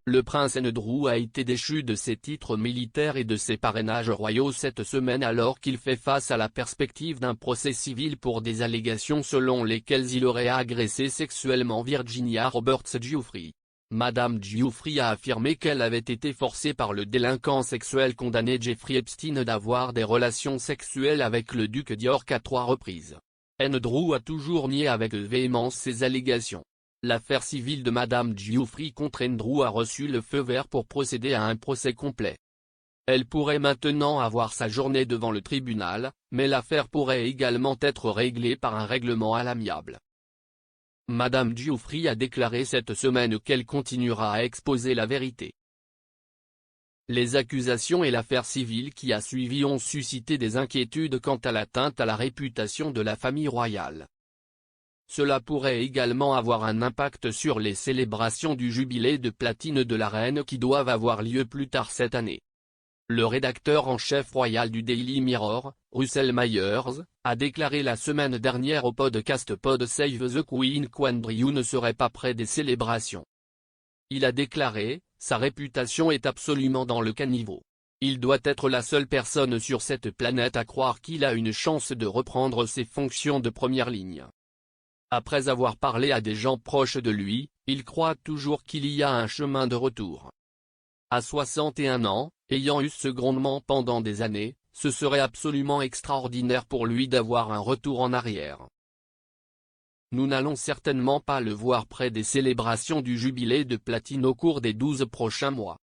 Le prince Andrew a été déchu de ses titres militaires et de ses parrainages royaux cette semaine alors qu'il fait face à la perspective d'un procès civil pour des allégations selon lesquelles il aurait agressé sexuellement Virginia Roberts Giuffre. Madame Giuffre a affirmé qu'elle avait été forcée par le délinquant sexuel condamné Jeffrey Epstein d'avoir des relations sexuelles avec le duc d'York à 3 reprises. Andrew a toujours nié avec véhémence ces allégations. L'affaire civile de Madame Giuffre contre Andrew a reçu le feu vert pour procéder à un procès complet. Elle pourrait maintenant avoir sa journée devant le tribunal, mais l'affaire pourrait également être réglée par un règlement à l'amiable. Madame Giuffre a déclaré cette semaine qu'elle continuera à exposer la vérité. Les accusations et l'affaire civile qui a suivi ont suscité des inquiétudes quant à l'atteinte à la réputation de la famille royale. Cela pourrait également avoir un impact sur les célébrations du jubilé de platine de la reine qui doivent avoir lieu plus tard cette année. Le rédacteur en chef royal du Daily Mirror, Russell Myers, a déclaré la semaine dernière au podcast Pod Save the Queen qu'Andrew ne serait pas près des célébrations. Il a déclaré, sa réputation est absolument dans le caniveau. Il doit être la seule personne sur cette planète à croire qu'il a une chance de reprendre ses fonctions de première ligne. Après avoir parlé à des gens proches de lui, il croit toujours qu'il y a un chemin de retour. À 61 ans, ayant eu ce grondement pendant des années, ce serait absolument extraordinaire pour lui d'avoir un retour en arrière. Nous n'allons certainement pas le voir près des célébrations du jubilé de platine au cours des 12 prochains mois.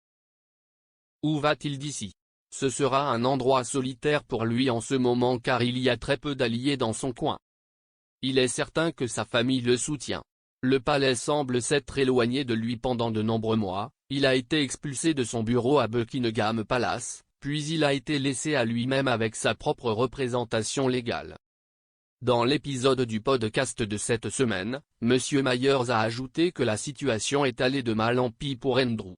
Où va-t-il d'ici? Ce sera un endroit solitaire pour lui en ce moment car il y a très peu d'alliés dans son coin. Il est certain que sa famille le soutient. Le palais semble s'être éloigné de lui pendant de nombreux mois, il a été expulsé de son bureau à Buckingham Palace, puis il a été laissé à lui-même avec sa propre représentation légale. Dans l'épisode du podcast de cette semaine, M. Myers a ajouté que la situation est allée de mal en pis pour Andrew.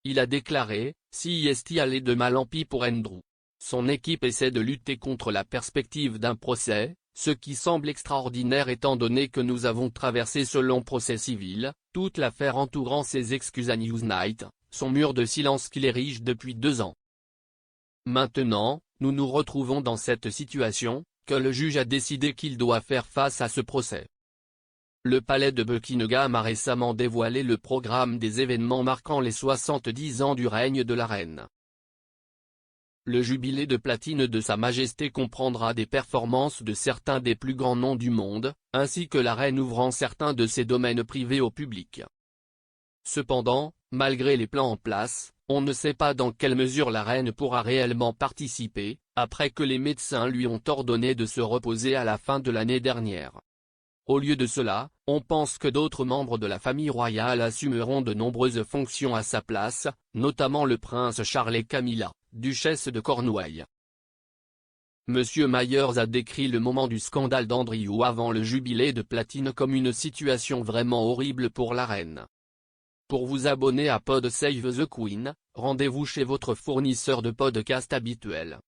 Il a déclaré, si est allé de mal en pis pour Andrew. Son équipe essaie de lutter contre la perspective d'un procès, ce qui semble extraordinaire étant donné que nous avons traversé ce long procès civil, toute l'affaire entourant ses excuses à Newsnight, son mur de silence qu'il érige depuis 2 ans. Maintenant, nous nous retrouvons dans cette situation, que le juge a décidé qu'il doit faire face à ce procès. Le palais de Buckingham a récemment dévoilé le programme des événements marquant les 70 ans du règne de la reine. Le jubilé de platine de Sa Majesté comprendra des performances de certains des plus grands noms du monde, ainsi que la reine ouvrant certains de ses domaines privés au public. Cependant, malgré les plans en place, on ne sait pas dans quelle mesure la reine pourra réellement participer, après que les médecins lui ont ordonné de se reposer à la fin de l'année dernière. Au lieu de cela, on pense que d'autres membres de la famille royale assumeront de nombreuses fonctions à sa place, notamment le prince Charles et Camilla, duchesse de Cornouailles. M. Myers a décrit le moment du scandale d'Andrew avant le jubilé de platine comme une situation vraiment horrible pour la reine. Pour vous abonner à Pod Save the Queen, rendez-vous chez votre fournisseur de podcast habituel.